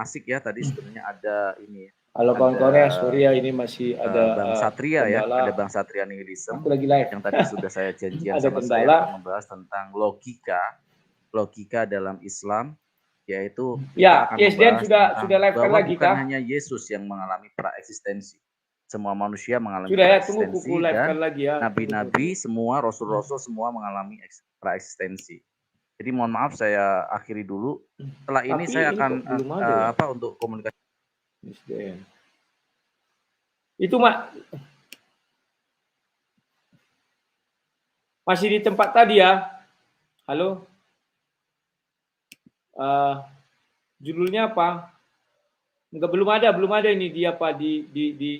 asik ya tadi sebenarnya ada ini, Halo kawan-kawan ya, sorry ya ini masih ada Bang Satria ya, kendala. ada Bang Satria Nihilism Aku lagi live. yang tadi sudah saya janjian Ada sama saya kendala. akan membahas tentang logika dalam Islam, yaitu kita Ya, akan ISDN membahas sudah tentang live kan bahwa lagi bukan kah? hanya Yesus yang mengalami praeksistensi. Semua manusia mengalami Sudah ya, tunggu kuku praeksistensi live dan kan lagi ya. nabi-nabi semua, rasul-rasul semua mengalami praeksistensi. Jadi mohon maaf saya akhiri dulu. Setelah ini Tapi saya ini akan kok belum ada ya untuk komunikasi. ISDN. Itu masih di tempat tadi ya. Halo. Judulnya apa? Enggak, belum ada ini dia apa di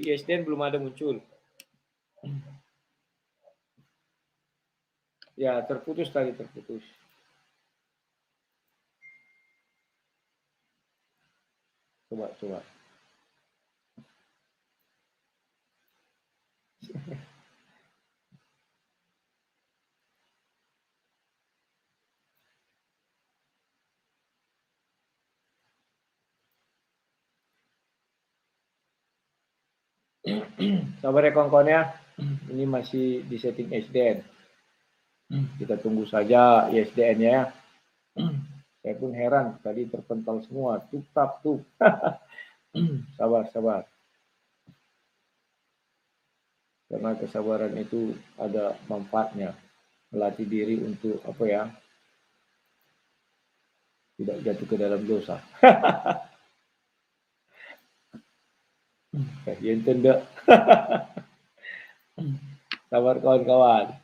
ISDN belum ada muncul. Ya, terputus tadi, terputus. Coba. Sabar ya kawan-kawan ya. Ini masih di setting ISDN. Kita tunggu saja ISDN-nya ya. Saya pun heran tadi terpental semua. Tuh. Sabar. Karena kesabaran itu ada manfaatnya. Melatih diri untuk apa ya? Tidak jatuh ke dalam dosa. Yang tenda. Sabar kawan-kawan.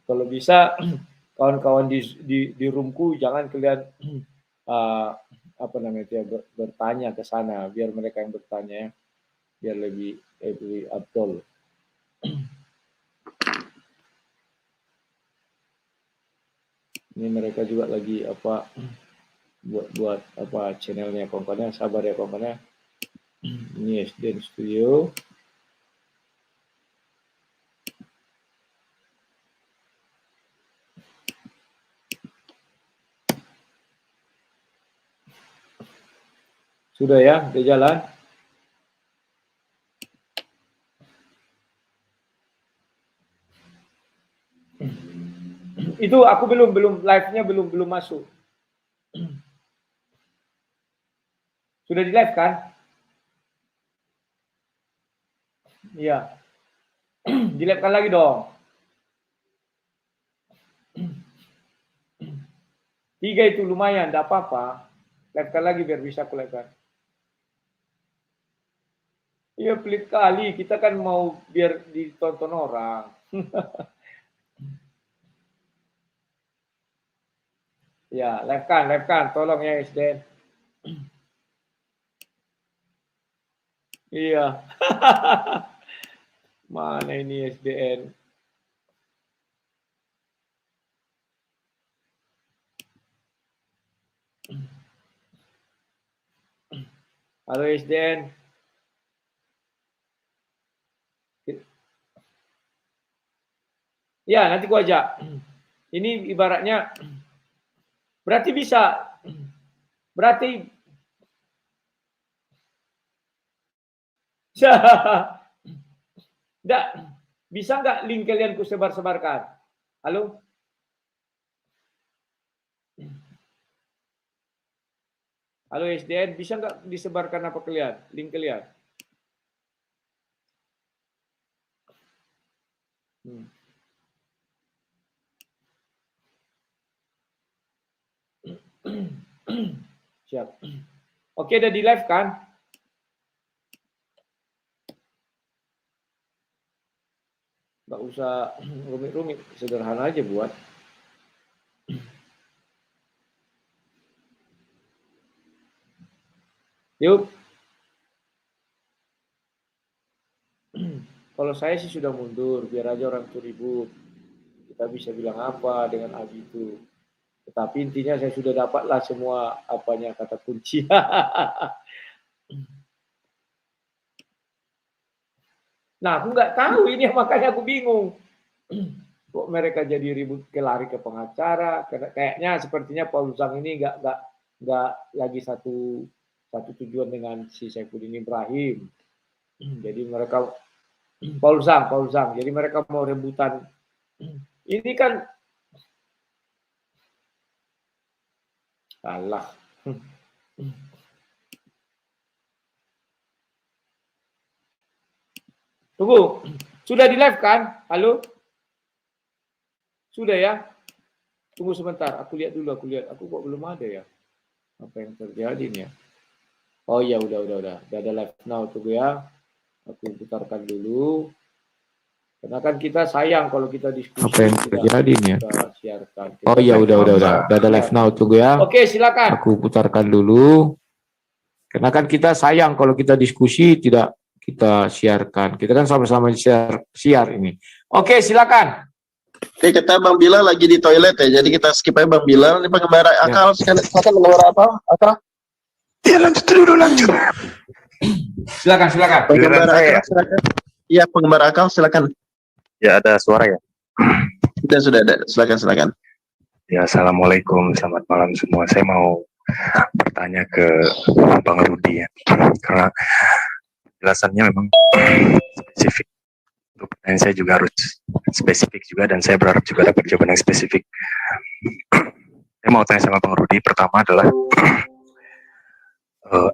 Kalau bisa kawan-kawan di roomku jangan kalian apa namanya itu ya, bertanya ke sana, biar mereka yang bertanya ya, biar lebih abdol. Ini mereka juga lagi apa buat apa channelnya kawan-kawannya. Sabar ya kawan-kawannya. Ini SDN Studio. Sudah ya, udah jalan. Itu aku belum live-nya belum masuk. Sudah di live kan? Iya. Di live kan lagi dong. 3 itu lumayan, enggak apa-apa. Live kan lagi biar bisa aku live kan. Iya pelit kali, kita kan mau biar ditonton orang. Ya, live kan, tolong ya SDN. Iya. Mana ini SDN? Halo SDN. Ya, nanti gua ajak. Ini ibaratnya berarti bisa. Berarti enggak bisa enggak link kalian ku sebar-sebarkan? Halo? Halo SDN, bisa enggak disebarkan apa kalian? Link kalian? Siap. Oke, udah di live kan? Nggak usah rumit-rumit, sederhana aja buat. Yuk. Kalau saya sih sudah mundur, biar aja orang itu ribut. Kita bisa bilang apa dengan Abi itu. Tetapi intinya saya sudah dapatlah semua apanya kata kunci. Nah, aku nggak tahu ini makanya aku bingung. Kok mereka jadi ribut lari ke pengacara? Kayaknya sepertinya Paul Zhang ini nggak nggak lagi satu tujuan dengan si Saifuddin Ibrahim. Jadi mereka Paul Zhang. Jadi mereka mau rebutan. Ini kan Allah. Tunggu, sudah di live kan? Halo? Sudah ya? Tunggu sebentar, aku lihat dulu, aku kok belum ada ya? Apa yang terjadi nih ya? Oh iya, udah ada live now, tunggu ya. Aku putarkan dulu. Karena kan kita sayang kalau kita diskusi. Apa yang terjadi nih ya? Siarkan. Oh iya, udah ada live now, tunggu ya. Oke, silakan. Aku putarkan dulu. Karena kan kita sayang kalau kita diskusi tidak kita siarkan. Kita kan sama-sama siar ini. Oke, silakan. Oke, kita Bang Bilal lagi di toilet ya. Jadi kita skip aja Bang Bilal. Ini pengembara akal. Silakan pengembara apa? Ya lanjut dulu. Silakan. Pengembara akal, silakan. Iya, pengembara akal, silakan. Ya, ada suara ya? Sudah ada. Silakan. Ya, assalamualaikum, selamat malam semua. Saya mau bertanya ke Bang Rudi ya, karena penjelasannya memang spesifik. Untuk pertanyaan saya juga harus spesifik juga, dan saya berharap juga dapat jawaban yang spesifik. Saya mau tanya sama Bang Rudi. Pertama adalah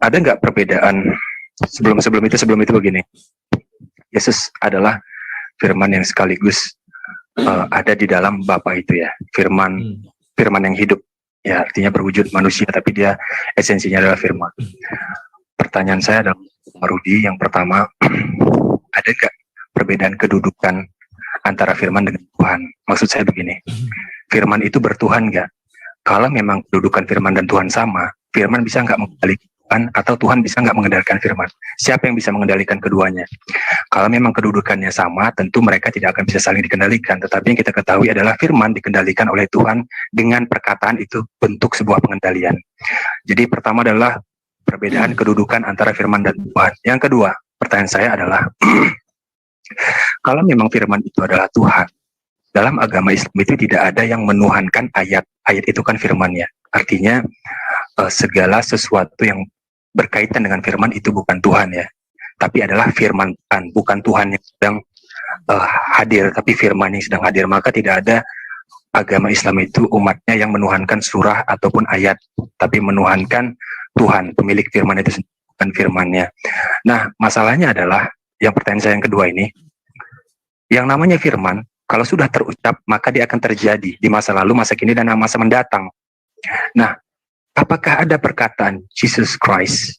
ada nggak perbedaan sebelum itu begini? Yesus adalah firman yang sekaligus ada di dalam Bapa itu ya, firman yang hidup ya, artinya berwujud manusia tapi dia esensinya adalah firman. Pertanyaan saya adalah Bang Rudi, yang pertama, ada nggak perbedaan kedudukan antara firman dengan Tuhan? Maksud saya begini, firman itu bertuhan nggak? Kalau memang kedudukan firman dan Tuhan sama, firman bisa nggak mengendalikan Tuhan, atau Tuhan bisa nggak mengendalikan firman? Siapa yang bisa mengendalikan keduanya? Kalau memang kedudukannya sama, tentu mereka tidak akan bisa saling dikendalikan. Tetapi yang kita ketahui adalah firman dikendalikan oleh Tuhan dengan perkataan itu bentuk sebuah pengendalian. Jadi pertama adalah perbedaan kedudukan antara firman dan Tuhan. Yang kedua, pertanyaan saya adalah kalau memang firman itu adalah Tuhan, dalam agama Islam itu tidak ada yang menuhankan ayat. Ayat itu kan firman-Nya. Artinya segala sesuatu yang berkaitan dengan firman itu bukan Tuhan ya, tapi adalah firman Tuhan, bukan Tuhan yang sedang hadir, tapi firman yang sedang hadir. Maka tidak ada agama Islam itu umatnya yang menuhankan surah ataupun ayat, tapi menuhankan Tuhan, pemilik firman itu bukan firman-Nya. Nah, masalahnya adalah, yang pertanyaan saya yang kedua ini, yang namanya firman, kalau sudah terucap, maka dia akan terjadi di masa lalu, masa kini, dan masa mendatang. Nah, apakah ada perkataan Jesus Christ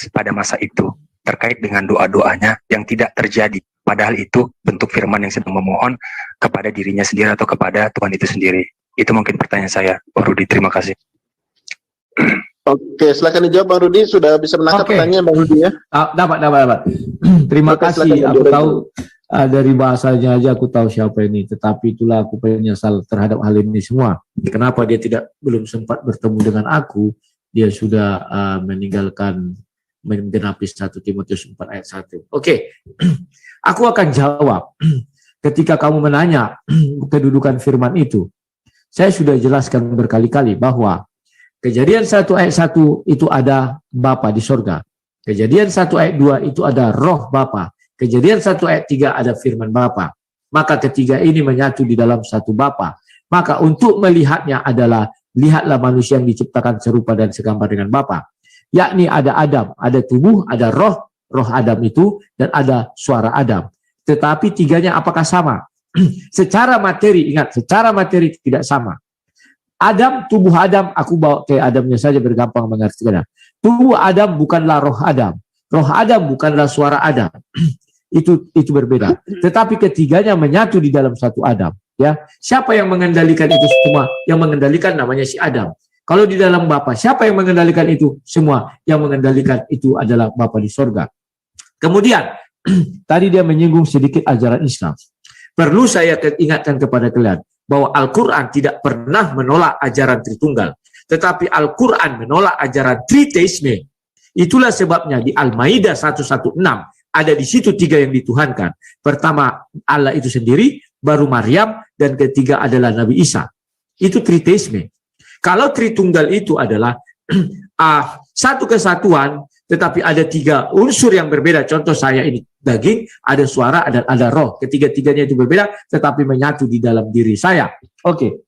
pada masa itu terkait dengan doa-doanya yang tidak terjadi, padahal itu bentuk firman yang sedang memohon kepada dirinya sendiri atau kepada Tuhan itu sendiri? Itu mungkin pertanyaan saya, Bang Rudi. Terima kasih. Oke, silakan dijawab Bang Rudi. Sudah bisa menangkap pertanyaan Bang Rudi ya? Dapat. Terima kasih. Aku tahu dari bahasanya aja aku tahu siapa ini, tetapi itulah aku menyesal terhadap hal ini semua. Kenapa dia belum sempat bertemu dengan aku? Dia sudah meninggalkan menggenapi 1 Timotius 4 ayat 1. Oke. Aku akan jawab. Ketika kamu menanya kedudukan firman itu, saya sudah jelaskan berkali-kali bahwa Kejadian 1 ayat 1 itu ada Bapa di sorga. Kejadian 1 ayat 2 itu ada roh Bapa. Kejadian 1 ayat 3 ada firman Bapa. Maka ketiga ini menyatu di dalam satu Bapa. Maka untuk melihatnya adalah, lihatlah manusia yang diciptakan serupa dan segambar dengan Bapa. Yakni ada Adam, ada tubuh, ada roh Adam itu, dan ada suara Adam. Tetapi tiganya apakah sama? Secara materi, ingat, secara materi tidak sama. Adam, tubuh Adam, aku bawa ke Adamnya saja bergampang mengertikan. Tubuh Adam bukanlah roh Adam. Roh Adam bukanlah suara Adam. Itu berbeda. Tetapi ketiganya menyatu di dalam satu Adam. Ya, siapa yang mengendalikan itu semua? Yang mengendalikan namanya si Adam. Kalau di dalam Bapa, siapa yang mengendalikan itu semua? Yang mengendalikan itu adalah Bapa di sorga. Kemudian, tadi dia menyinggung sedikit ajaran Islam. Perlu saya ingatkan kepada kalian bahwa Al-Quran tidak pernah menolak ajaran Tritunggal, tetapi Al-Quran menolak ajaran Triteisme. Itulah sebabnya di Al-Maidah 116 ada di situ 3 yang dituhankan. Pertama Allah itu sendiri, baru Maryam, dan ketiga adalah Nabi Isa. Itu Triteisme. Kalau Tritunggal itu adalah satu kesatuan, tetapi ada 3 unsur yang berbeda. Contoh saya ini daging, ada suara, ada roh. Ketiga-tiganya itu berbeda, tetapi menyatu di dalam diri saya. Oke.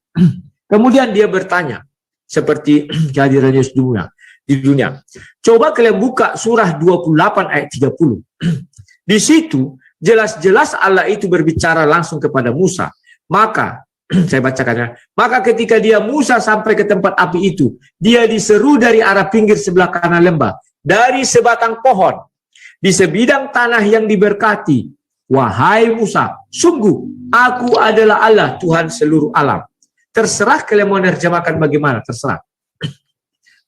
Kemudian dia bertanya, seperti kehadiran Yesus di dunia. Coba kalian buka surah 28 ayat 30. Di situ jelas-jelas Allah itu berbicara langsung kepada Musa. Maka saya bacakannya. Maka ketika Musa sampai ke tempat api itu, dia diseru dari arah pinggir sebelah kanan lembah, dari sebatang pohon, di sebidang tanah yang diberkati. Wahai Musa, sungguh aku adalah Allah, Tuhan seluruh alam. Terserah kalian mau menerjemahkan bagaimana, terserah.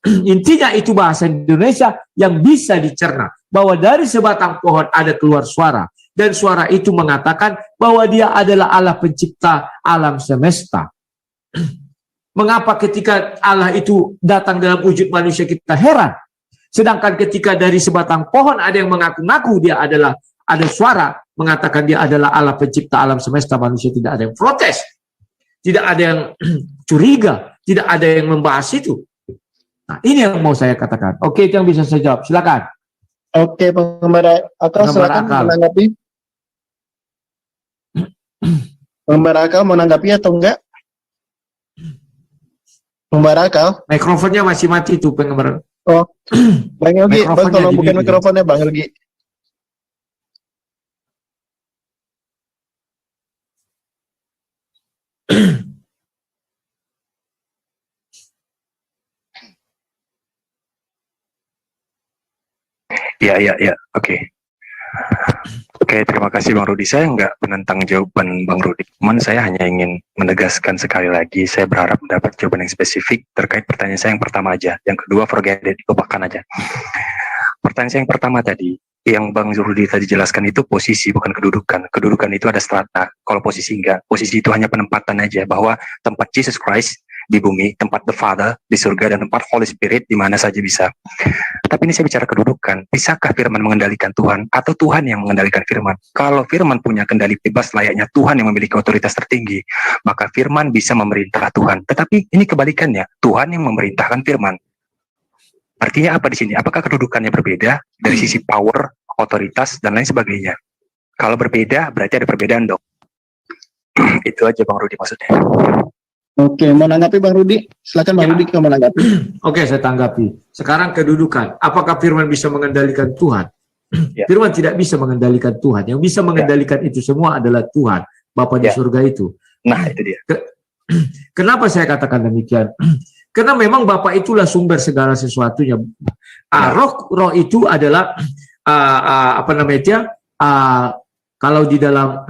Intinya itu bahasa Indonesia yang bisa dicerna, bahwa dari sebatang pohon ada keluar suara, dan suara itu mengatakan bahwa dia adalah Allah pencipta alam semesta. Mengapa ketika Allah itu datang dalam wujud manusia kita heran? Sedangkan ketika dari sebatang pohon ada yang mengaku-ngaku dia adalah, ada suara mengatakan dia adalah Allah pencipta alam semesta, manusia tidak ada yang protes, tidak ada yang curiga, tidak ada yang membahas itu. Nah, ini yang mau saya katakan. Oke, itu yang bisa saya jawab. Silakan. Oke, pengembara akal, silakan menanggapi. Pengembara akal mau menanggapi atau enggak? Pengembara akal? Mikrofonnya masih mati tuh, pengembara. Oh, Bang Yogi, Bang tolong buka mikrofonnya Bang Yogi. Ya, Oke, terima kasih Bang Rudi. Saya nggak menentang jawaban Bang Rudi, cuman saya hanya ingin menegaskan sekali lagi, saya berharap mendapat jawaban yang spesifik terkait pertanyaan saya yang pertama aja. Yang kedua, forget it, lupakan aja. Pertanyaan saya yang pertama tadi, yang Bang Rudi tadi jelaskan itu posisi, bukan kedudukan. Kedudukan itu ada strata, kalau posisi enggak. Posisi itu hanya penempatan aja, bahwa tempat Jesus Christ di bumi, tempat the Father di surga, dan tempat Holy Spirit di mana saja bisa. Tapi ini saya bicara kedudukan. Bisakah firman mengendalikan Tuhan atau Tuhan yang mengendalikan firman? Kalau firman punya kendali bebas layaknya Tuhan yang memiliki otoritas tertinggi, maka firman bisa memerintah Tuhan. Tetapi ini kebalikannya, Tuhan yang memerintahkan firman. Artinya apa di sini? Apakah kedudukannya berbeda dari sisi power, otoritas, dan lain sebagainya? Kalau berbeda, berarti ada perbedaan dong. Itu aja Bang Rudi maksudnya. Oke, mau nanggapi Bang Rudi? Silakan Bang Rudi, kamu menanggapi. Oke, saya tanggapi. Sekarang kedudukan. Apakah firman bisa mengendalikan Tuhan? Ya. Firman tidak bisa mengendalikan Tuhan. Yang bisa mengendalikan itu semua adalah Tuhan, Bapa di surga itu. Nah, itu dia. Kenapa saya katakan demikian? Karena memang Bapa itulah sumber segala sesuatunya. Roh itu adalah kalau di dalam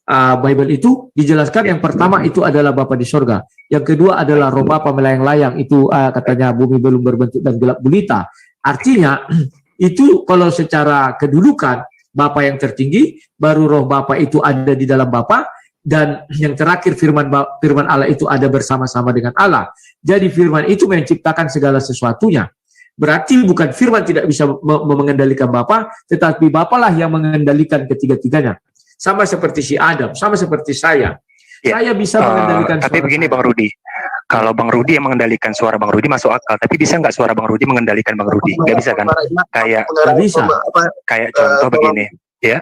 Bible itu dijelaskan yang pertama itu adalah Bapa di sorga, yang kedua adalah roh Bapa melayang-layang, itu katanya bumi belum berbentuk dan gelap gulita. Artinya itu kalau secara kedudukan Bapa yang tertinggi, baru roh Bapa itu ada di dalam Bapa, dan yang terakhir firman Allah itu ada bersama-sama dengan Allah. Jadi firman itu menciptakan segala sesuatunya. Berarti bukan firman tidak bisa mengendalikan Bapa, tetapi Bapa lah yang mengendalikan ketiga-tiganya. Sama seperti si Adam, sama seperti saya. Ya. Saya bisa mengendalikan tapi begini Bang Rudi, kalau Bang Rudi yang mengendalikan suara Bang Rudi masuk akal, tapi bisa nggak suara Bang Rudi mengendalikan Bang Rudi? Nggak bisa kan? Kayak contoh begini, ya.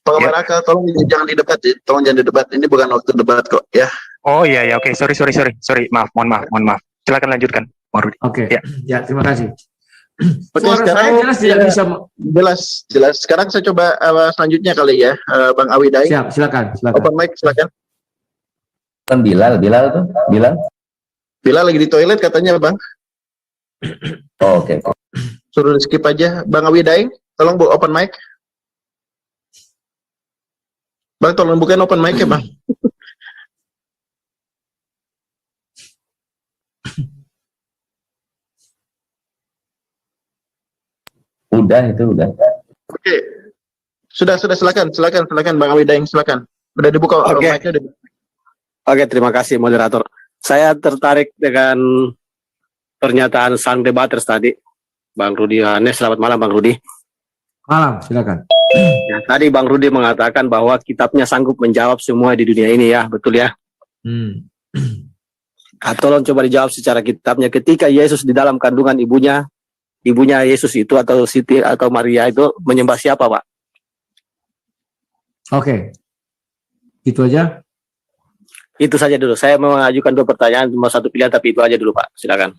Pengamat akal, tolong jangan didebat, jangan didebat. Ini bukan waktu debat kok, ya. Oh iya, oke, sorry, mohon maaf. Silakan lanjutkan Bang Rudi. Oke, ya terima kasih. Oke, sekarang jelas tidak bisa jelas. Sekarang saya coba selanjutnya kali ya, Bang Awidai. Siap, silakan. Open mic, silakan. Kan Bilal tuh, Bilal lagi di toilet katanya, Bang. Oh, oke. Suruh di skip aja, Bang Awidai. Tolong bu open mic. Bang, tolong bukain open mic ya, Bang. Udah. Oke. Sudah silakan Bang Awidai, silakan. Udah dibuka mic-nya. Oke, terima kasih moderator. Saya tertarik dengan pernyataan sang debaters tadi, Bang Rudi Yohanes. Selamat malam Bang Rudi. Malam, silakan. Ya, tadi Bang Rudi mengatakan bahwa kitabnya sanggup menjawab semua di dunia ini ya, betul ya? Tolong coba dijawab secara kitabnya. Ketika Yesus di dalam kandungan ibunya Yesus itu atau Siti atau Maria itu menyembah siapa, Pak? Oke. Itu aja. Itu saja dulu. Saya mau mengajukan 2 pertanyaan, cuma 1 pilihan, tapi itu aja dulu, Pak. Silakan.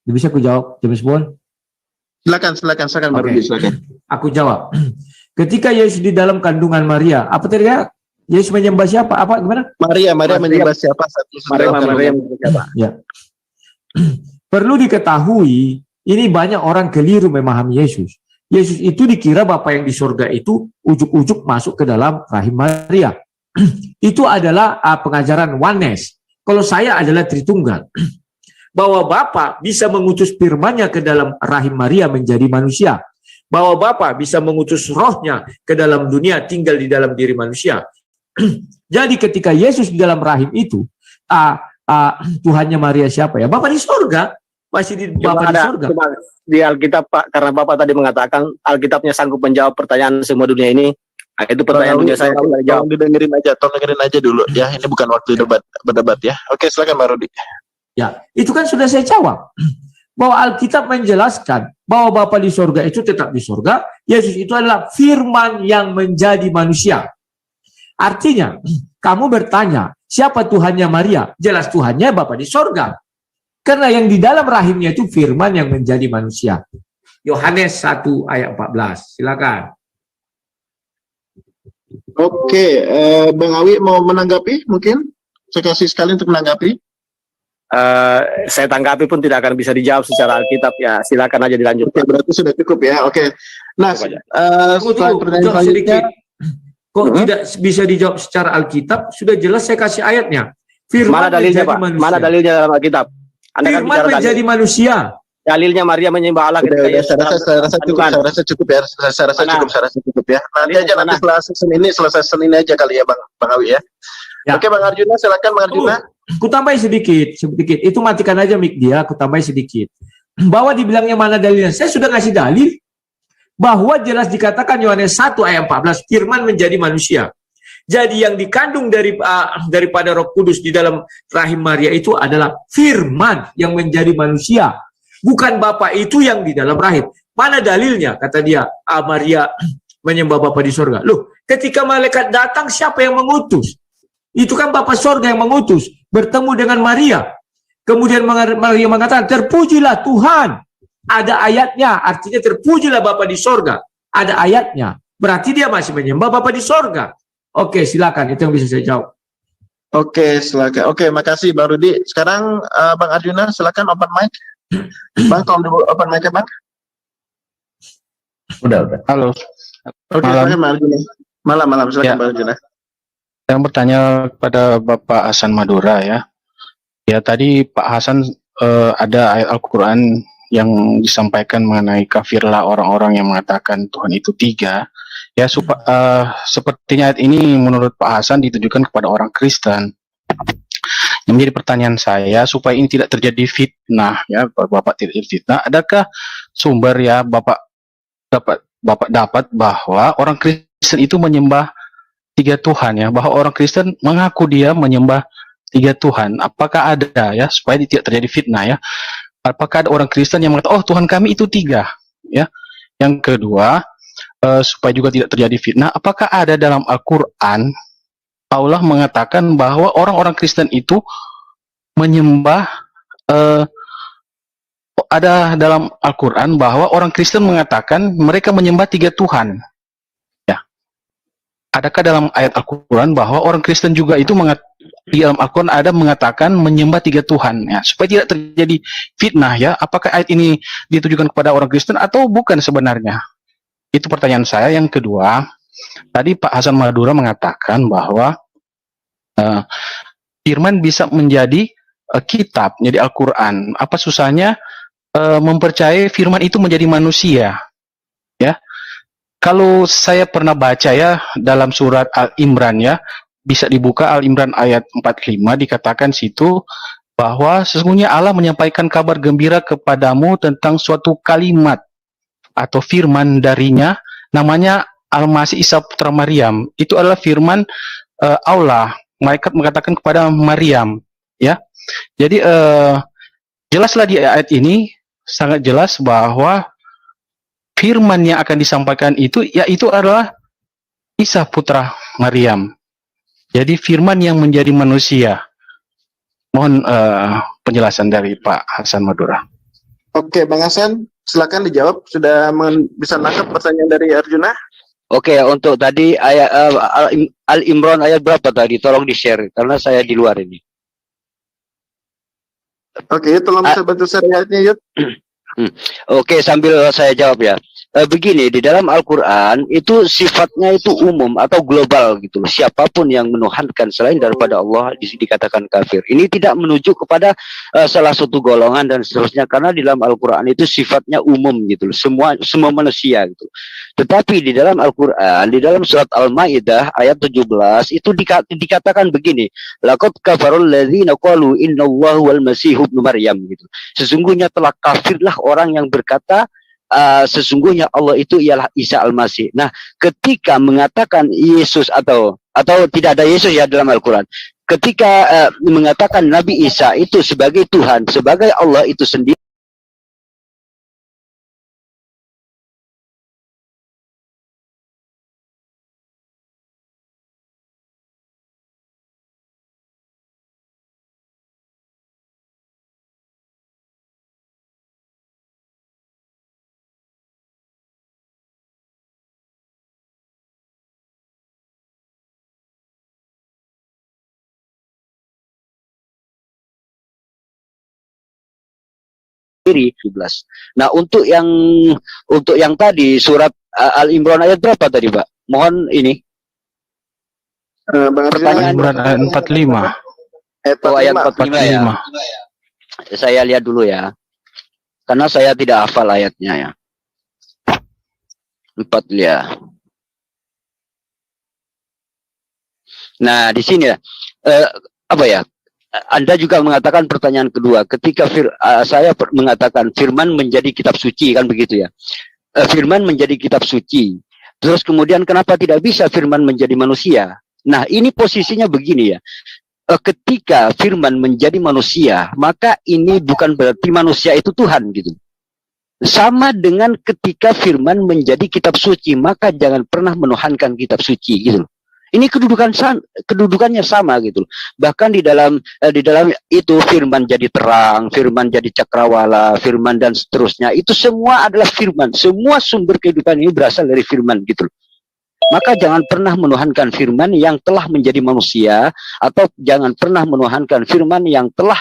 Bisa aku jawab, James Bond? Silakan Bang Oke. Rudi, silakan. Aku jawab. Ketika Yesus di dalam kandungan Maria, apa tadi ya? Yesus menyembah siapa? Apa gimana? Maria menyembah siapa saat Yesus dalam Maria kandungan? siapa? Ya. Perlu diketahui, ini banyak orang keliru memahami Yesus. Yesus itu dikira Bapa yang di surga itu ujuk-ujuk masuk ke dalam rahim Maria. Itu adalah pengajaran oneness. Kalau saya adalah Tritunggal. Bahwa Bapa bisa mengutus firman-Nya ke dalam rahim Maria menjadi manusia. Bahwa Bapa bisa mengutus rohnya ke dalam dunia, tinggal di dalam diri manusia. Jadi ketika Yesus di dalam rahim itu, Tuhannya Maria siapa ya? Bapa di surga. Masih di Bapa di surga. Cuma di Alkitab, Pak, karena Bapak tadi mengatakan Alkitabnya sanggup menjawab pertanyaan semua dunia ini. Nah, itu pertanyaan dunia saya. Tolong dengerin aja dulu ya. Ini bukan waktu berdebat ya. Oke, silakan Bang Rudi. Ya, itu kan sudah saya jawab. Bahwa Alkitab menjelaskan bahwa Bapa di surga itu tetap di surga. Yesus itu adalah firman yang menjadi manusia. Artinya, kamu bertanya, siapa Tuhannya Maria? Jelas Tuhannya Bapa di surga. Karena yang di dalam rahimnya itu firman yang menjadi manusia. Yohanes 1 ayat 14. Silakan. Oke, Bang Awi mau menanggapi mungkin? Saya kasih sekali untuk menanggapi. Saya tanggapi pun tidak akan bisa dijawab secara Alkitab ya. Silakan aja dilanjut. Oke, berarti sudah cukup ya. Oke. Nah, Tunggu, pertanyaan jawab sedikit. selanjutnya. Kok tidak bisa dijawab secara Alkitab? Sudah jelas saya kasih ayatnya. Firman Mana dalilnya, menjadi Pak? manusia. Mana dalilnya dalam Alkitab? Anda kan Firman bicara menjadi dalil. manusia. Dalilnya Maria menyembah Allah ketika Yesus Saya rasa cukup ya. Saya rasa cukup ya. Nanti aja nanti selesai season ini aja kali ya Bang Awi ya. Ya. Oke, Bang Arjuna, silakan Bang Arjuna. Ku tambahin sedikit. Itu matikan aja mic dia, aku tambahin sedikit. Bahwa dibilangnya mana dalilnya? Saya sudah ngasih dalil bahwa jelas dikatakan Yohanes 1 ayat 14, firman menjadi manusia. Jadi yang dikandung daripada Roh Kudus di dalam rahim Maria itu adalah firman yang menjadi manusia. Bukan Bapa itu yang di dalam rahim. Mana dalilnya? Kata dia, Maria menyembah Bapa di surga. Loh, ketika malaikat datang siapa yang mengutus? Itu kan Bapa surga yang mengutus. Bertemu dengan Maria. Kemudian Maria mengatakan, terpujilah Tuhan. Ada ayatnya, artinya terpujilah Bapa di surga. Ada ayatnya. Berarti dia masih menyembah Bapa di surga. Oke, silakan. Itu yang bisa saya jawab. Oke, silakan. Oke, makasih Bang Rudi. Sekarang Bang Arjuna, silakan open mic. Bang, tolong dulu open mic-nya, Bang. Udah. Halo. Oke, silakan Bang Arjuna. Malam, silakan Ya. Bang Arjuna. Saya bertanya kepada Bapak Hasan Madura ya. Ya tadi Pak Hasan ada ayat Al-Quran yang disampaikan mengenai kafirlah orang-orang yang mengatakan Tuhan itu 3. Ya, sepertinya ayat ini menurut Pak Hasan ditujukan kepada orang Kristen. Yang menjadi pertanyaan saya supaya ini tidak terjadi fitnah ya, Bapak tidak fitnah. Adakah sumber ya Bapak dapat bahwa orang Kristen itu menyembah 3 Tuhan ya, bahwa orang Kristen mengaku dia menyembah 3 Tuhan. Apakah ada ya supaya tidak terjadi fitnah ya? Apakah ada orang Kristen yang mengatakan oh Tuhan kami itu 3 ya? Yang kedua, supaya juga tidak terjadi fitnah, apakah ada dalam Al-Quran Allah mengatakan bahwa orang-orang Kristen itu menyembah ada dalam Al-Quran bahwa orang Kristen mengatakan mereka menyembah 3 Tuhan. Ya. Adakah dalam ayat Al-Quran bahwa orang Kristen juga itu di dalam Al-Quran ada mengatakan menyembah 3 Tuhan ya, supaya tidak terjadi fitnah ya? Apakah ayat ini ditujukan kepada orang Kristen atau bukan sebenarnya? Itu pertanyaan saya. Yang kedua, tadi Pak Hasan Madura mengatakan bahwa firman bisa menjadi kitab, menjadi Al-Quran. Apa susahnya mempercayai firman itu menjadi manusia? Ya, kalau saya pernah baca ya dalam surat Al-Imran ya, bisa dibuka Al-Imran ayat 45, dikatakan situ bahwa sesungguhnya Allah menyampaikan kabar gembira kepadamu tentang suatu kalimat atau firman darinya, namanya Al-Masih Isa Putra Maryam. Itu adalah firman Allah. Malaikat mengatakan kepada Maryam, ya. Jadi jelaslah di ayat ini sangat jelas bahwa firman yang akan disampaikan itu yaitu adalah Isa putra Maryam. Jadi firman yang menjadi manusia. Mohon penjelasan dari Pak Hasan Madura. Oke, Bang Hasan, silakan dijawab. Sudah bisa nangkap pertanyaan dari Arjuna? Oke, untuk tadi ayat Al-Imran ayat berapa tadi? Tolong di-share karena saya di luar ini. Oke, tolong bisa bantu share ayatnya, Yud. Oke, sambil saya jawab ya. Begini, di dalam Al-Quran itu sifatnya itu umum atau global gitu. Siapapun yang menuhankan selain daripada Allah dikatakan kafir. Ini tidak menuju kepada salah satu golongan dan seterusnya, karena di dalam Al-Quran itu sifatnya umum gitu. Semua manusia gitu. Tetapi di dalam Al-Quran, di dalam surat Al-Maidah ayat 17 itu dikatakan begini, laqad kafarul ladzina qalu innallahu wal masih ibnu Maryam gitu. Sesungguhnya telah kafirlah orang yang berkata sesungguhnya Allah itu ialah Isa Al-Masih. Nah, ketika mengatakan Yesus atau tidak ada Yesus ya dalam Al-Quran, ketika mengatakan Nabi Isa itu sebagai Tuhan, sebagai Allah itu sendiri, sendiri 17. Nah, untuk yang tadi surat Al-Imran ayat berapa tadi, Pak? Mohon ini. Pertanyaan ayat 45. Ayat 45 ya. Saya lihat dulu ya. Karena saya tidak hafal ayatnya ya. 4 ya. Nah, di sini ya. Apa ya? Anda juga mengatakan pertanyaan kedua, ketika saya mengatakan firman menjadi kitab suci, kan begitu ya. Firman menjadi kitab suci. Terus kemudian kenapa tidak bisa firman menjadi manusia? Nah, ini posisinya begini ya. Ketika firman menjadi manusia, maka ini bukan berarti manusia itu Tuhan gitu. Sama dengan ketika firman menjadi kitab suci, maka jangan pernah menuhankan kitab suci gitu. Ini kedudukannya sama gitu. Bahkan di dalam itu firman jadi terang, firman jadi cakrawala, firman dan seterusnya. Itu semua adalah firman. Semua sumber kehidupan ini berasal dari firman gitu. Maka jangan pernah menuhankan firman yang telah menjadi manusia, atau jangan pernah menuhankan firman yang telah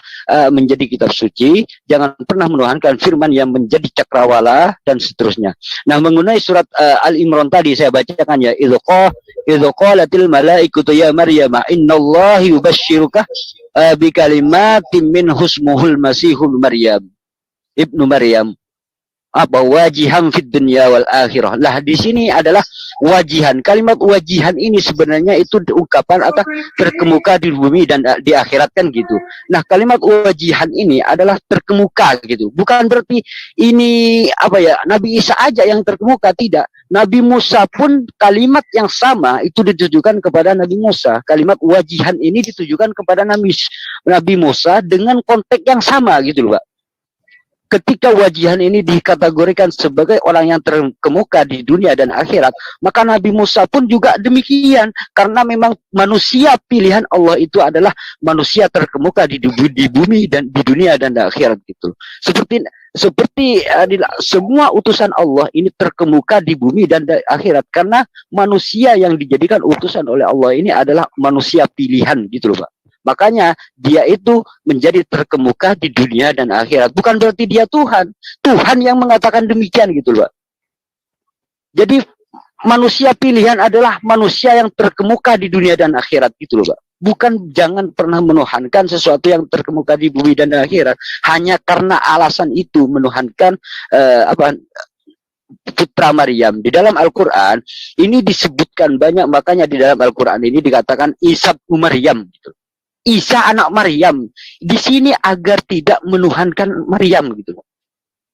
menjadi kitab suci, jangan pernah menuhankan firman yang menjadi cakrawala dan seterusnya. Nah, mengenai surat Al-Imran tadi saya bacakan ya, idza qalatil malaikatu ya Maryam innallaha yubashshiruka bi kalimatin min husmuhul masihul Maryam ibnu Maryam wajihan fid dunya wal akhirah. Lah, di sini adalah wajihan. Kalimat wajihan ini sebenarnya itu ungkapan atau terkemuka di bumi dan di akhirat kan gitu. Nah, kalimat wajihan ini adalah terkemuka gitu. Bukan berarti ini apa ya, Nabi Isa aja yang terkemuka, tidak. Nabi Musa pun kalimat yang sama itu ditujukan kepada Nabi Musa. Kalimat wajihan ini ditujukan kepada Nabi Musa dengan konteks yang sama gitu loh, Pak. Ketika wajihan ini dikategorikan sebagai orang yang terkemuka di dunia dan akhirat, maka Nabi Musa pun juga demikian, karena memang manusia pilihan Allah itu adalah manusia terkemuka di bumi dan di dunia dan di akhirat gitu. Seperti semua utusan Allah ini terkemuka di bumi dan di akhirat, karena manusia yang dijadikan utusan oleh Allah ini adalah manusia pilihan gitu loh, Pak. Makanya dia itu menjadi terkemuka di dunia dan akhirat. Bukan berarti dia Tuhan. Tuhan yang mengatakan demikian gitu loh. Jadi manusia pilihan adalah manusia yang terkemuka di dunia dan akhirat gitu loh, Pak. Bukan, jangan pernah menuhankan sesuatu yang terkemuka di bumi dan akhirat hanya karena alasan itu menuhankan putra Maryam. Di dalam Al-Quran ini disebutkan banyak, makanya di dalam Al-Quran ini dikatakan Isa Maryam gitu. Isa anak Maryam di sini agar tidak menuhankan Maryam gitu,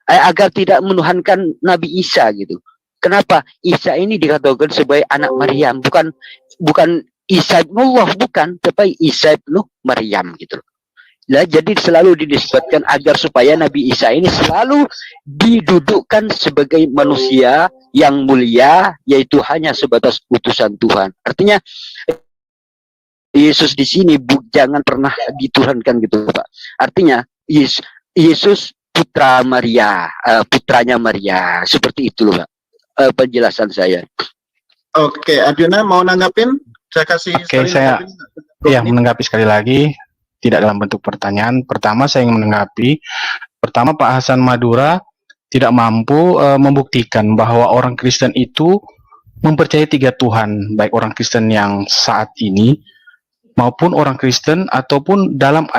agar tidak menuhankan Nabi Isa gitu. Kenapa Isa ini dikatakan sebagai anak Maryam, bukan Isa ibnullah, bukan, tapi Isa ibnu Maryam gitu. Nah, jadi selalu dinisbatkan agar supaya Nabi Isa ini selalu didudukkan sebagai manusia yang mulia, yaitu hanya sebatas utusan Tuhan. Artinya Yesus di sini jangan pernah dituhankan gitu, Pak. Artinya Yesus putra Maria, putranya Maria, seperti itu loh, Pak. Penjelasan saya. Oke, Arjuna mau nanggapin? Saya kasih. Oke, saya menanggapi sekali lagi, tidak dalam bentuk pertanyaan. Pertama saya ingin menanggapi, pertama Pak Hasan Madura tidak mampu membuktikan bahwa orang Kristen itu mempercayai 3 Tuhan, baik orang Kristen yang saat ini maupun orang Kristen ataupun dalam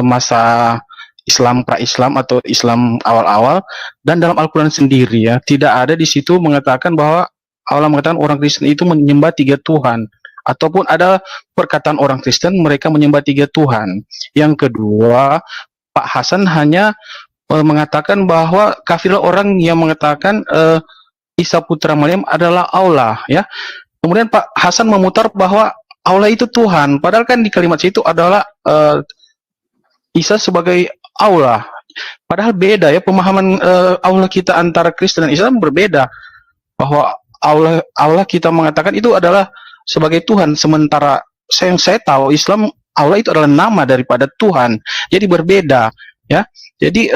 masa Islam pra-Islam atau Islam awal-awal, dan dalam Al-Quran sendiri ya, tidak ada di situ mengatakan bahwa Allah mengatakan orang Kristen itu menyembah 3 Tuhan, ataupun ada perkataan orang Kristen mereka menyembah 3 Tuhan. Yang kedua, Pak Hasan hanya mengatakan bahwa kafirlah orang yang mengatakan Isa putra Maryam adalah Allah ya. Kemudian Pak Hasan memutar bahwa Allah itu Tuhan, padahal kan di kalimat situ adalah Isa sebagai Allah. Padahal beda ya pemahaman Allah kita antara Kristen dan Islam berbeda. Bahwa Allah kita mengatakan itu adalah sebagai Tuhan, sementara yang saya tahu Islam Allah itu adalah nama daripada Tuhan. Jadi berbeda ya. Jadi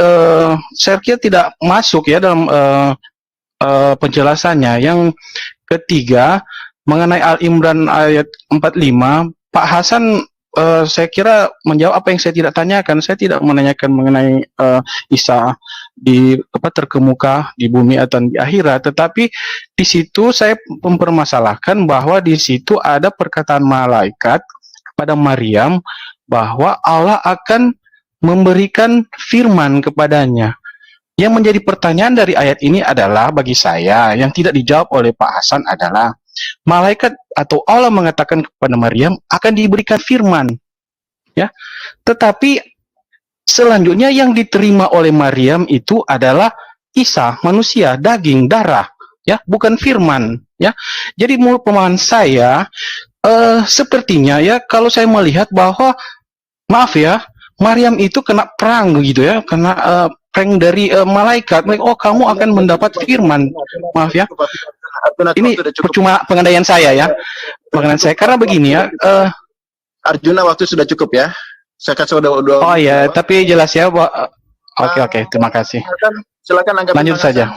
saya kira tidak masuk ya dalam penjelasannya. Yang ketiga mengenai Al-Imran ayat 45, Pak Hasan saya kira menjawab apa yang saya tidak tanyakan. Saya tidak menanyakan mengenai Isa terkemuka di bumi atau di akhirat, tetapi di situ saya mempermasalahkan bahwa di situ ada perkataan malaikat kepada Maryam bahwa Allah akan memberikan firman kepadanya. Yang menjadi pertanyaan dari ayat ini adalah bagi saya yang tidak dijawab oleh Pak Hasan adalah malaikat atau Allah mengatakan kepada Maryam akan diberikan firman ya, tetapi selanjutnya yang diterima oleh Maryam itu adalah Isa, manusia, daging, darah ya, bukan firman ya. Jadi menurut pemahaman saya sepertinya ya, kalau saya melihat bahwa maaf ya, Maryam itu kena perang gitu ya, kena prank dari malaikat. Oh, kamu akan mendapat firman. Maaf ya, ini percuma pengandaian saya ya, pengendaian saya karena begini ya. Arjuna, waktu sudah cukup ya. Saya kasih udah. Oh ya, tapi jelas ya. Oke, terima kasih. Silakan lanjut saja.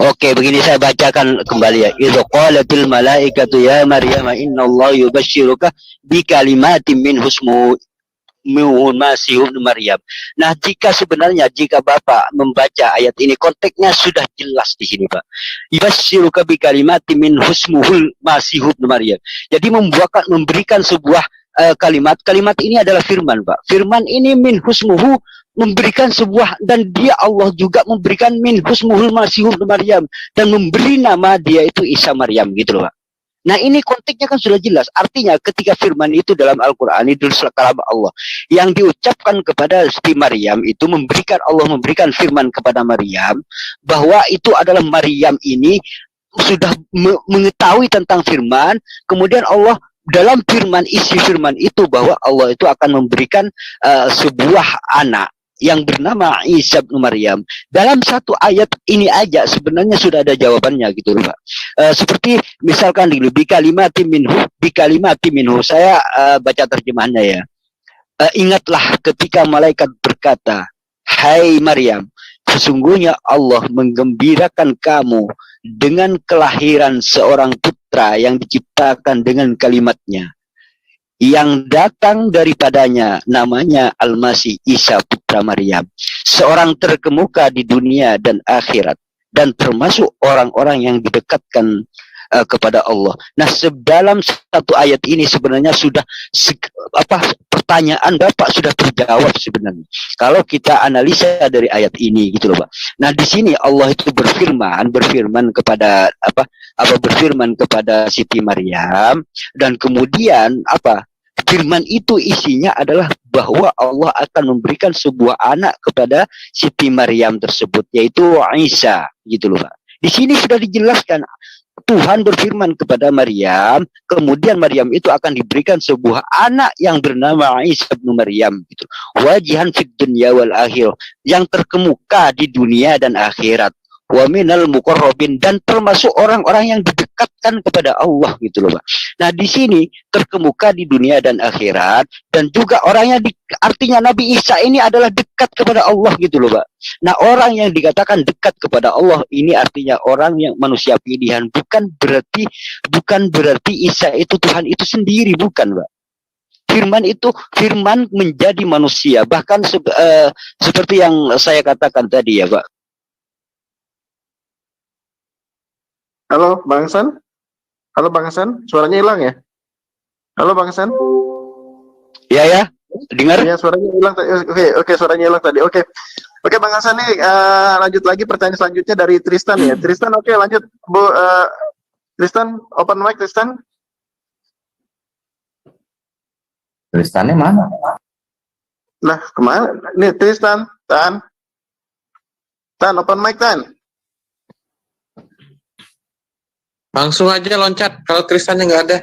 Oke, begini saya bacakan kembali ya. Idza qalatil malaikatu ya Maryam innallaha yubashshiruka bi kalimatin min husmu Masih Maryam. Nah, jika Bapak membaca ayat ini, konteksnya sudah jelas di sini, Pak. Yubashshiruka bi kalimatin min husmuhul Masih Maryam. Jadi memberikan sebuah kalimat ini adalah firman, Pak. Firman ini min husmuhu, memberikan sebuah, dan dia Allah juga memberikan min husmuhul Masih Maryam, dan memberi nama dia itu Isa Maryam gitu loh, Pak. Nah, ini konteksnya kan sudah jelas. Artinya ketika firman itu dalam Al-Quran itu kalam Allah yang diucapkan kepada Siti Maryam itu Allah memberikan firman kepada Maryam bahwa itu adalah Maryam ini sudah mengetahui tentang firman. Kemudian Allah dalam isi firman itu bahwa Allah itu akan memberikan sebuah anak yang bernama Isa bin Maryam. Dalam satu ayat ini aja sebenarnya sudah ada jawabannya gitu loh, Pak. Seperti misalkan di bikalimati minhu. Saya baca terjemahannya ya. Ingatlah ketika malaikat berkata, "Hai Maryam, sesungguhnya Allah menggembirakan kamu dengan kelahiran seorang putra yang diciptakan dengan kalimatnya, yang datang daripadanya namanya Al-Masih Isa putra Maryam, seorang terkemuka di dunia dan akhirat, dan termasuk orang-orang yang didekatkan kepada Allah." Nah, dalam satu ayat ini sebenarnya sudah pertanyaan Bapak sudah terjawab sebenarnya. Kalau kita analisa dari ayat ini gitu loh, Pak. Nah, di sini Allah itu berfirman kepada berfirman kepada Siti Maryam, dan kemudian firman itu isinya adalah bahwa Allah akan memberikan sebuah anak kepada Siti Maryam tersebut, yaitu Isa gitu loh, Pak. Di sini sudah dijelaskan Tuhan berfirman kepada Maryam, kemudian Maryam itu akan diberikan sebuah anak yang bernama Isa bin Maryam, gitu. Wajihan fid dunya wal akhirah, yang terkemuka di dunia dan akhirat. Wa minal muqarrabin, dan termasuk orang-orang yang didekatkan kepada Allah, gitu loh, Pak. Nah, di sini terkemuka di dunia dan akhirat, dan juga orang yang artinya Nabi Isa ini adalah dekat kepada Allah, gitu loh, Pak. Nah, orang yang dikatakan dekat kepada Allah ini artinya orang yang manusia pilihan, bukan berarti Isa itu Tuhan itu sendiri, bukan, Pak. Firman menjadi manusia, bahkan seperti yang saya katakan tadi ya, Pak. Halo, Bang Hasan? Halo, Bang Hasan? Suaranya hilang ya? Halo, Bang Hasan? Ya, dengar? Ya, suaranya hilang. Oke, suaranya hilang tadi. Oke, Bang Hasan nih, lanjut lagi pertanyaan selanjutnya dari Tristan ya. Tristan, oke, lanjut. Tristan, open mic, Tristan. Tristannya mana? Lah, kemana? Nih, Tristan. Tan, open mic, Tan. Langsung aja loncat kalau Tristannya nggak ada.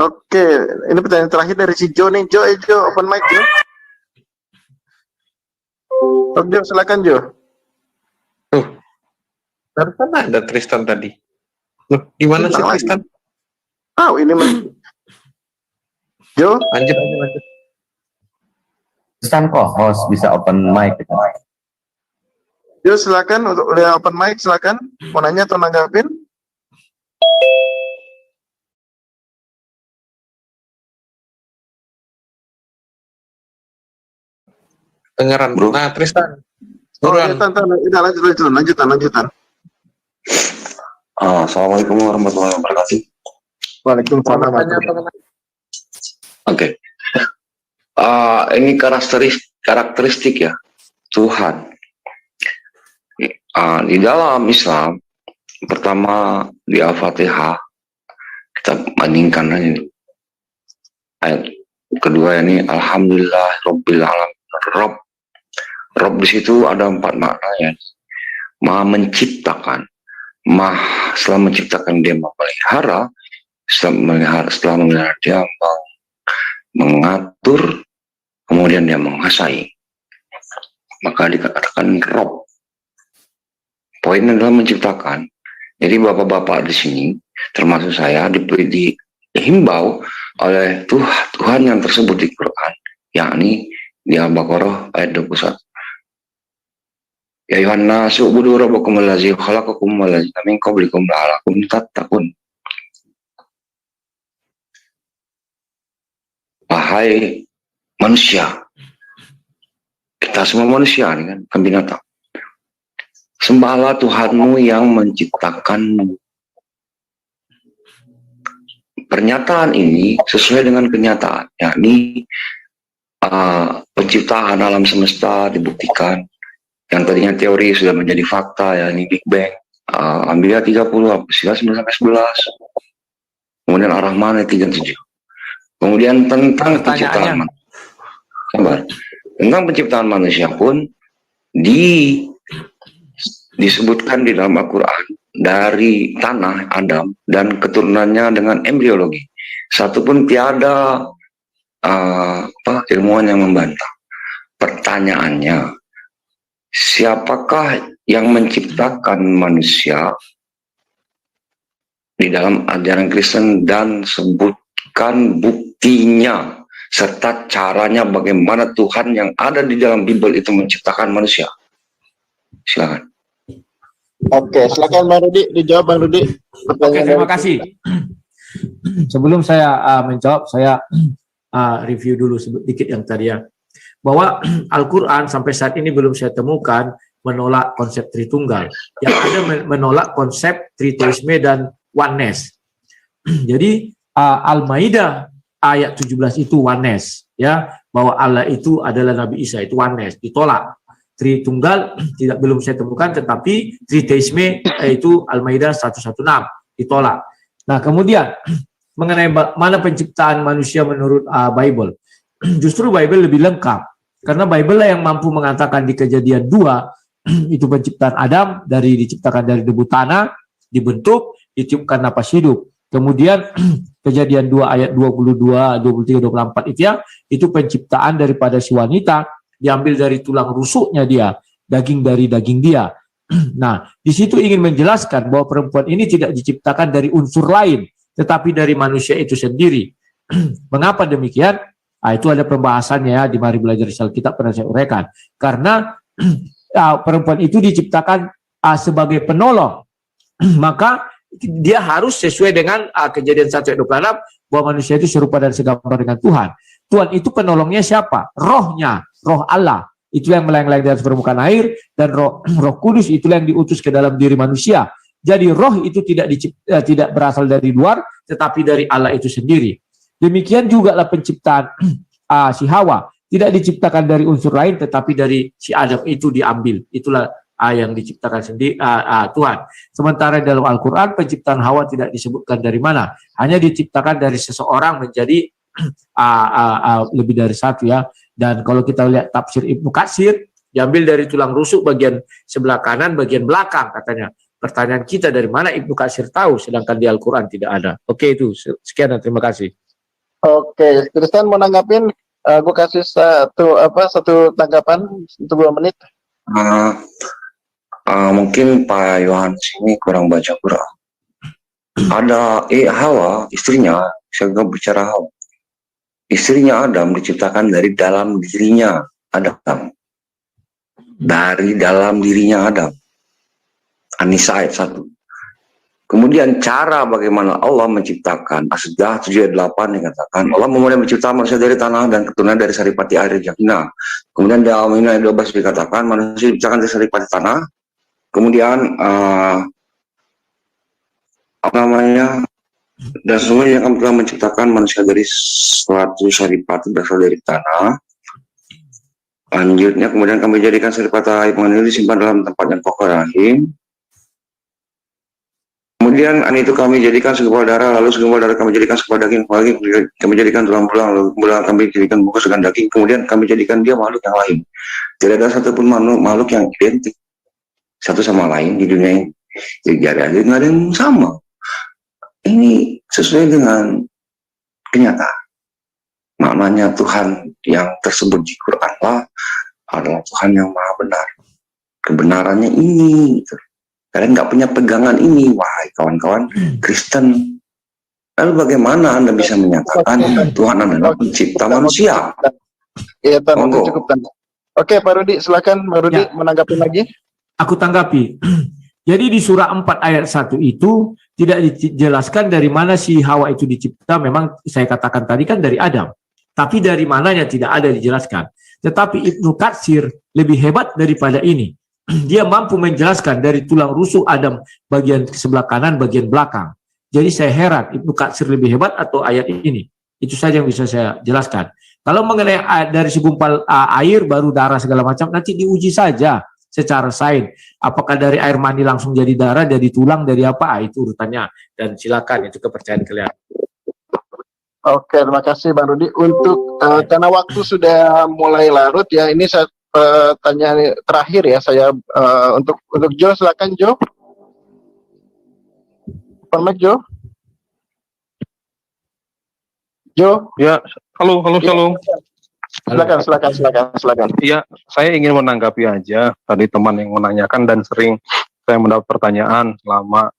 Oke, ini pertanyaan terakhir dari si Jo nih. Jo, open mic, Jo. Jo, silakan, Jo. Dari mana ada Tristan tadi? Loh, gimana sih Tristan? Ini Jo, lanjut. Tristan kok host bisa open mic gitu. Jo, silakan untuk udah open mic, silakan. Mau nanya atau nanggapin? Dengeran, bro. Nah, Tristan. Lanjutan. Assalamualaikum warahmatullahi wabarakatuh. Waalaikumsalam. Oke. Ini karakteristik ya Tuhan. Di dalam Islam, pertama di Al-Fatihah kita bandingkan ini. Ayat kedua ini Alhamdulillah Rabbil Alamin. Rob di situ ada 4 makna ya. Maha menciptakan, setelah menciptakan dia memelihara, setelah memelihara dia mengatur, kemudian dia menguasai. Maka dikatakan Rob. Poinnya adalah menciptakan. Jadi bapak-bapak di sini, termasuk saya, dihimbau oleh Tuhan yang tersebut di Quran, yakni di Al-Baqarah ayat 21. Ya ayuhan nasu ubudu rabbakum allazi khalaqakum wallazina min qablikum la'allakum tattaqun. Wahai manusia, kita semua manusia ini kan binatang. Sembahlah Tuhanmu yang menciptakanmu. Pernyataan ini sesuai dengan kenyataan, yakni penciptaan alam semesta dibuktikan. Yang tadinya teori sudah menjadi fakta, ya ini Big Bang. Ambilnya 30, sila 9 sampai 11. Kemudian Ar-Rahman 37. Kemudian tentang penciptaan manusia. Tentang penciptaan manusia pun disebutkan di dalam Al-Quran dari tanah Adam dan keturunannya dengan embriologi. Satu pun tiada ilmuwan yang membantah. Pertanyaannya, siapakah yang menciptakan manusia di dalam ajaran Kristen, dan sebutkan buktinya serta caranya bagaimana Tuhan yang ada di dalam Bible itu menciptakan manusia. Silakan. Oke, silakan Bang Rudi, dijawab Bang Rudi. Oke, terima kasih. Sebelum saya menjawab, saya review dulu sedikit yang tadi ya. Bahwa Al-Quran sampai saat ini belum saya temukan menolak konsep Tritunggal. Yang ada menolak konsep Triteisme dan Oneness. Jadi Al-Maidah ayat 17 itu Oneness, ya, bahwa Allah itu adalah Nabi Isa, itu Oneness, ditolak. Tritunggal belum saya temukan, tetapi Triteisme itu Al-Maidah 116 ditolak. Nah, kemudian mengenai mana penciptaan manusia menurut Bible, justru Bible lebih lengkap, karena Bible lah yang mampu mengatakan di Kejadian 2 itu penciptaan Adam diciptakan dari debu tanah, dibentuk, ditiupkan napas hidup. Kemudian Kejadian 2 ayat 22, 23, 24 itu ya, itu penciptaan daripada si wanita, diambil dari tulang rusuknya dia, daging dari daging dia. Nah, di situ ingin menjelaskan bahwa perempuan ini tidak diciptakan dari unsur lain, tetapi dari manusia itu sendiri. Mengapa demikian? Itu ada pembahasannya ya, di Mari Belajar di Alkitab pernah saya uraikan. Karena perempuan itu diciptakan sebagai penolong, maka dia harus sesuai dengan Kejadian 1 ayat 26 bahwa manusia itu serupa dan segambar dengan Tuhan. Tuhan itu penolongnya siapa? Rohnya, roh Allah. Itulah yang melayang-layang di atas permukaan air, dan roh kudus itulah yang diutus ke dalam diri manusia. Jadi roh itu tidak berasal dari luar, tetapi dari Allah itu sendiri. Demikian juga lah penciptaan si Hawa. Tidak diciptakan dari unsur lain, tetapi dari si Adam itu diambil. Itulah yang diciptakan sendiri Tuhan. Sementara dalam Al-Quran penciptaan Hawa tidak disebutkan dari mana, hanya diciptakan dari seseorang menjadi lebih dari satu ya. Dan kalau kita lihat tafsir Ibnu Katsir, diambil dari tulang rusuk bagian sebelah kanan, bagian belakang katanya. Pertanyaan kita, dari mana Ibnu Katsir tahu, sedangkan di Al-Quran tidak ada. Oke, itu sekian dan terima kasih. Oke, Kristen mau nanggapin, gue kasih satu tanggapan untuk 2 menit. Mungkin Pak Yohanes ini kurang baca Quran. Ada Hawa, istrinya, saya nggak bicara Hawa. Istrinya Adam diciptakan dari dalam dirinya Adam. Dari dalam dirinya Adam. An-Nisa ayat 1. Kemudian cara bagaimana Allah menciptakan, As-Sajdah 7 ayat 8 dikatakan, Allah memulai menciptakan manusia dari tanah dan keturunan dari saripati air Jahina. Kemudian di Al-Mu'minun ayat 12 dikatakan, manusia diciptakan dari saripati tanah. Kemudian dan semuanya kami telah menciptakan manusia dari suatu saripati berasal dari tanah. Lanjutnya, kemudian kami jadikan saripati penganiaya disimpan dalam tempat yang kokoh rahim. Kemudian itu kami jadikan segumpal darah, lalu segumpal darah kami jadikan segumpal daging, lagi kami jadikan tulang belang, lalu belang kami jadikan bungkus dengan daging, kemudian kami jadikan dia makhluk yang lain. Tidak ada satupun makhluk yang identik satu sama lain di dunia ini. Jadi nggak ada yang sama. Ini sesuai dengan kenyataan. Maknanya Tuhan yang tersebut di Quran adalah Tuhan yang maha benar. Kebenarannya ini. Gitu. Kalian nggak punya pegangan ini, wahai kawan-kawan Kristen. Lalu bagaimana Anda bisa menyatakan Tuhan adalah pencipta manusia? Iya, cukup kan. Oke, Pak Rudi, silakan Pak Rudi menanggapi lagi. Aku tanggapi. Jadi di surah 4 ayat 1 itu tidak dijelaskan dari mana si Hawa itu dicipta. Memang saya katakan tadi kan dari Adam. Tapi dari mananya tidak ada dijelaskan. Tetapi Ibnu Katsir lebih hebat daripada ini. Dia mampu menjelaskan dari tulang rusuk Adam bagian sebelah kanan, bagian belakang. Jadi saya heran Ibnu Katsir lebih hebat atau ayat ini. Itu saja yang bisa saya jelaskan. Kalau mengenai dari segumpal air baru darah segala macam, nanti diuji saja secara sains. Apakah dari air mani langsung jadi darah, dari tulang, dari apa? Itu urutannya. Dan silakan, itu kepercayaan kalian. Oke, terima kasih Bang Rudi. Untuk karena waktu sudah mulai larut ya, ini saya tanya terakhir ya, saya untuk Jo, silakan Jo. Permek Jo. Jo. Ya, halo. Silakan. Iya, saya ingin menanggapi aja tadi teman yang menanyakan dan sering saya mendapat pertanyaan selama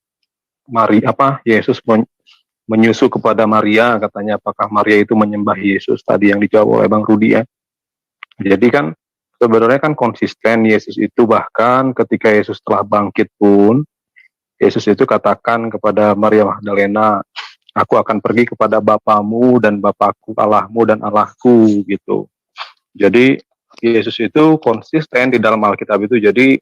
Yesus menyusu kepada Maria, katanya apakah Maria itu menyembah Yesus, tadi yang dijawab oleh Bang Rudi ya. Jadi kan sebenarnya kan konsisten Yesus itu, bahkan ketika Yesus telah bangkit pun Yesus itu katakan kepada Maria Magdalena, aku akan pergi kepada Bapamu dan Bapakku, Allahmu dan Allahku gitu. Jadi Yesus itu konsisten di dalam Alkitab itu. Jadi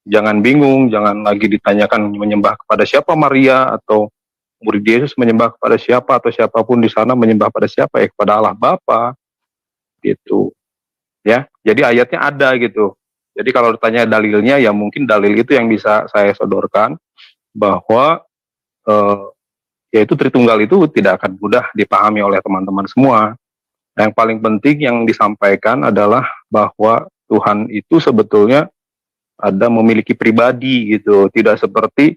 jangan bingung, jangan lagi ditanyakan menyembah kepada siapa Maria, atau murid Yesus menyembah kepada siapa, atau siapapun di sana menyembah pada siapa, ya kepada Allah Bapa gitu. Ya, jadi ayatnya ada gitu. Jadi kalau ditanya dalilnya, ya mungkin dalil itu yang bisa saya sodorkan, bahwa yaitu Tritunggal itu tidak akan mudah dipahami oleh teman-teman semua. Yang paling penting yang disampaikan adalah bahwa Tuhan itu sebetulnya ada memiliki pribadi gitu, tidak seperti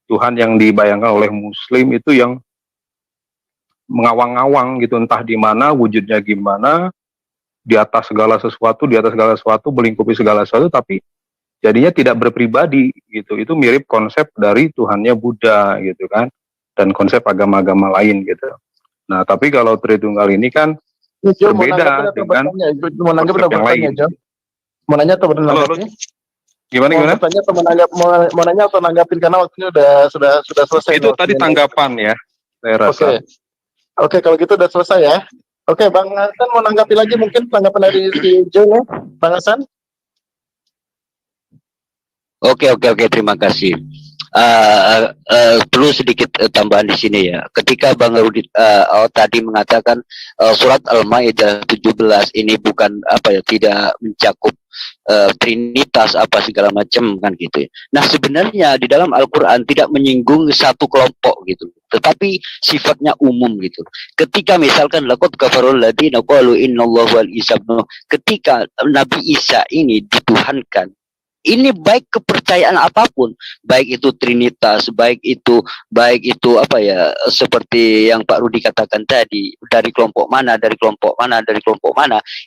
Tuhan yang dibayangkan oleh Muslim itu yang mengawang-awang gitu, entah di mana, wujudnya gimana, di atas segala sesuatu, melingkupi segala sesuatu, tapi jadinya tidak berpribadi gitu. Itu mirip konsep dari Tuhannya Buddha gitu kan, dan konsep agama-agama lain gitu. Nah, tapi kalau Tritunggal ini kan berbeda dengan konsep yang lain. Mau nanya atau menanggapi? Gimana? Mau nanya atau nanggapin karena waktunya sudah selesai. Itu tadi tanggapan ya, saya rasa. Oke, kalau gitu udah selesai ya. Oke, Bang Hasan mau nanggapi lagi mungkin tanggapan dari si John ya, Bang Hasan? Oke, terima kasih. Perlu sedikit tambahan di sini ya. Ketika Bang Rudi tadi mengatakan surat Al-Maidah 17 ini bukan tidak mencakup trinitas segala macam kan gitu ya. Nah, sebenarnya di dalam Al-Qur'an tidak menyinggung satu kelompok gitu, tetapi sifatnya umum gitu. Ketika misalkan laqad kafarul ladzina qalu innallaha wal Isa ibnu, ketika Nabi Isa ini dituhankan, ini baik kepercayaan apapun, baik itu trinitas, baik itu seperti yang Pak Rudi katakan tadi, dari kelompok mana,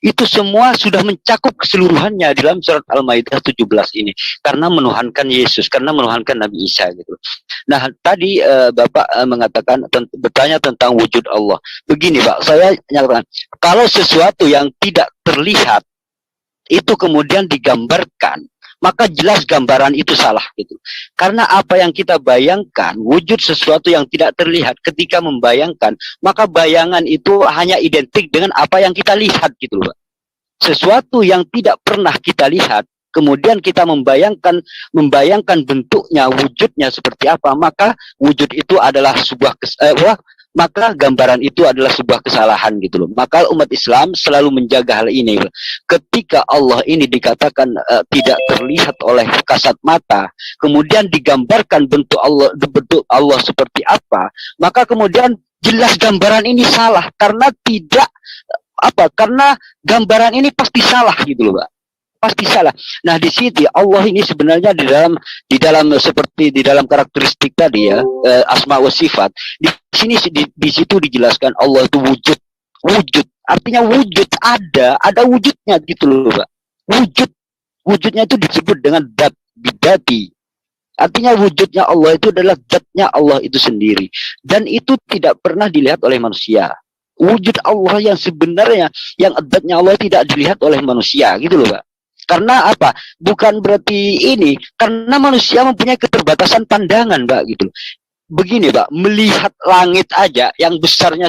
itu semua sudah mencakup keseluruhannya dalam surat Al-Maidah 17 ini, karena menuhankan Yesus, karena menuhankan Nabi Isa gitu. Nah, tadi Bapak bertanya tentang wujud Allah. Begini Pak, saya nyatakan, kalau sesuatu yang tidak terlihat itu kemudian digambarkan, maka jelas gambaran itu salah gitu. Karena apa yang kita bayangkan, wujud sesuatu yang tidak terlihat, ketika membayangkan, maka bayangan itu hanya identik dengan apa yang kita lihat gitu loh. Sesuatu yang tidak pernah kita lihat, kemudian kita membayangkan bentuknya, wujudnya seperti apa, maka wujud itu adalah maka gambaran itu adalah sebuah kesalahan gitu loh. Maka umat Islam selalu menjaga hal ini. Ketika Allah ini dikatakan tidak terlihat oleh kasat mata, kemudian digambarkan bentuk Allah seperti apa, maka kemudian jelas gambaran ini salah karena karena gambaran ini pasti salah gitu loh, Pak. Pasti salah. Nah, di sini Allah ini sebenarnya di dalam seperti di dalam karakteristik tadi ya, asma wa sifat. Di situ dijelaskan Allah itu wujud. Artinya wujud ada wujudnya gitu loh, Pak. Wujudnya itu disebut dengan bidati. Artinya wujudnya Allah itu adalah zatnya Allah itu sendiri, dan itu tidak pernah dilihat oleh manusia. Wujud Allah yang sebenarnya, yang zatnya Allah tidak dilihat oleh manusia gitu loh, Pak. Karena apa? Bukan berarti ini, karena manusia mempunyai keterbatasan pandangan, Pak, gitu. Begini, Pak, melihat langit aja yang besarnya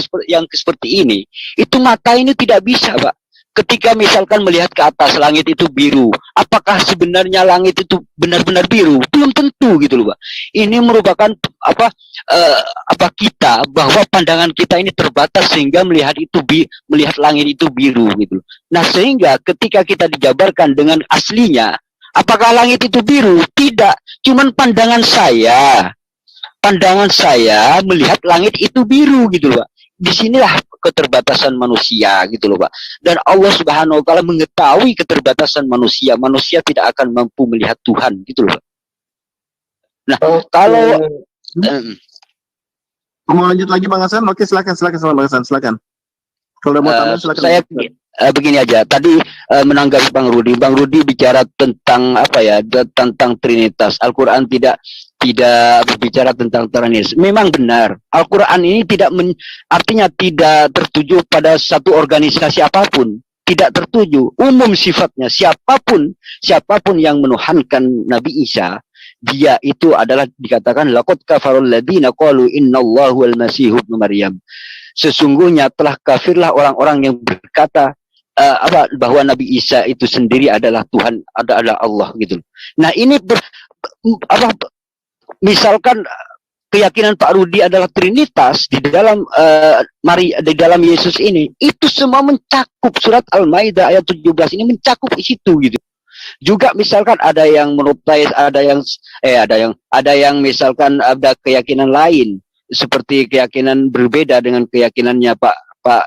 seperti ini, itu mata ini tidak bisa, Pak. Ketika misalkan melihat ke atas, langit itu biru, apakah sebenarnya langit itu benar-benar biru? Belum tentu gitu loh, Pak. Ini merupakan kita, bahwa pandangan kita ini terbatas sehingga melihat langit itu biru gitu. Nah, sehingga ketika kita dijabarkan dengan aslinya, apakah langit itu biru? Tidak, cuman pandangan saya melihat langit itu biru gitu loh, Pak. Disinilah keterbatasan manusia gitu loh, Pak. Dan Allah Subhanahu wa taala mengetahui keterbatasan manusia. Manusia tidak akan mampu melihat Tuhan gitu loh, Pak. Nah, kalau mau lanjut lagi Bang Hasan? Oke, silakan Bang Hasan, silakan. Kalau mau tambah silakan. Saya begini aja. Tadi menanggapi Bang Rudi. Bang Rudi bicara tentang tentang Trinitas. Al-Qur'an tidak berbicara tentang Trinitas. Memang benar. Al-Qur'an ini artinya tidak tertuju pada satu organisasi apapun. Tidak tertuju. Umum sifatnya. Siapapun yang menuhankan Nabi Isa, dia itu adalah dikatakan laqad kafarul ladzina qalu innallaha wal masih ibnu Maryam. Sesungguhnya telah kafirlah orang-orang yang berkata bahwa Nabi Isa itu sendiri adalah Tuhan, adalah Allah gitu. Nah, ini misalkan keyakinan Pak Rudi adalah Trinitas di dalam Yesus ini, itu semua mencakup surat Al-Maidah ayat 17 ini, mencakup di situ gitu. Juga misalkan ada yang monoteis, ada yang misalkan ada keyakinan lain seperti keyakinan berbeda dengan keyakinannya Pak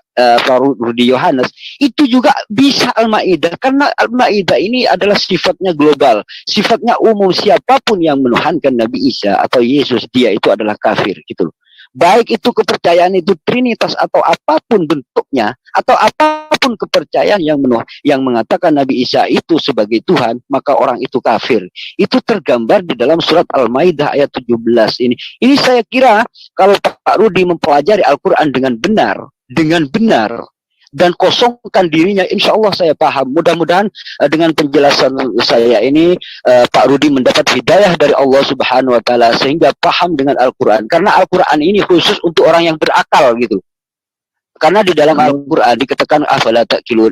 Rudi Yohanes, itu juga bisa Al-Maidah, karena Al-Maidah ini adalah sifatnya global, sifatnya umum. Siapapun yang menuhankan Nabi Isa atau Yesus, dia itu adalah kafir gitu loh. Baik itu kepercayaan itu Trinitas atau apapun bentuknya, atau apapun kepercayaan yang mengatakan Nabi Isa itu sebagai Tuhan, maka orang itu kafir. Itu tergambar di dalam surat Al-Maidah ayat 17 ini. Ini saya kira kalau Pak Rudi mempelajari Al-Quran dengan benar, dan kosongkan dirinya, insya Allah saya paham. Mudah-mudahan dengan penjelasan saya ini Pak Rudi mendapat hidayah dari Allah Subhanahu Wa Taala sehingga paham dengan Al-Quran. Karena Al-Quran ini khusus untuk orang yang berakal gitu. Karena di dalam Al-Quran dikatakan afala ta'qilun,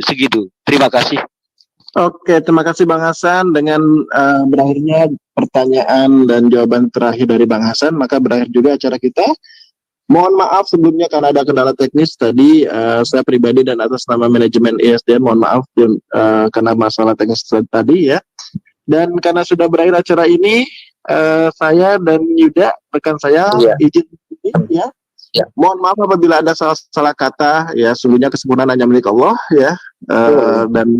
segitu. Terima kasih. Oke, terima kasih Bang Hasan. Dengan berakhirnya pertanyaan dan jawaban terakhir dari Bang Hasan, maka berakhir juga acara kita. Mohon maaf sebelumnya karena ada kendala teknis tadi, saya pribadi dan atas nama manajemen ISDN mohon maaf karena masalah teknis tadi ya. Dan karena sudah berakhir acara ini, saya dan Yuda rekan saya izin ya. Mohon maaf apabila ada salah kata ya, sungguhnya kesempurnaan hanya milik Allah ya. Dan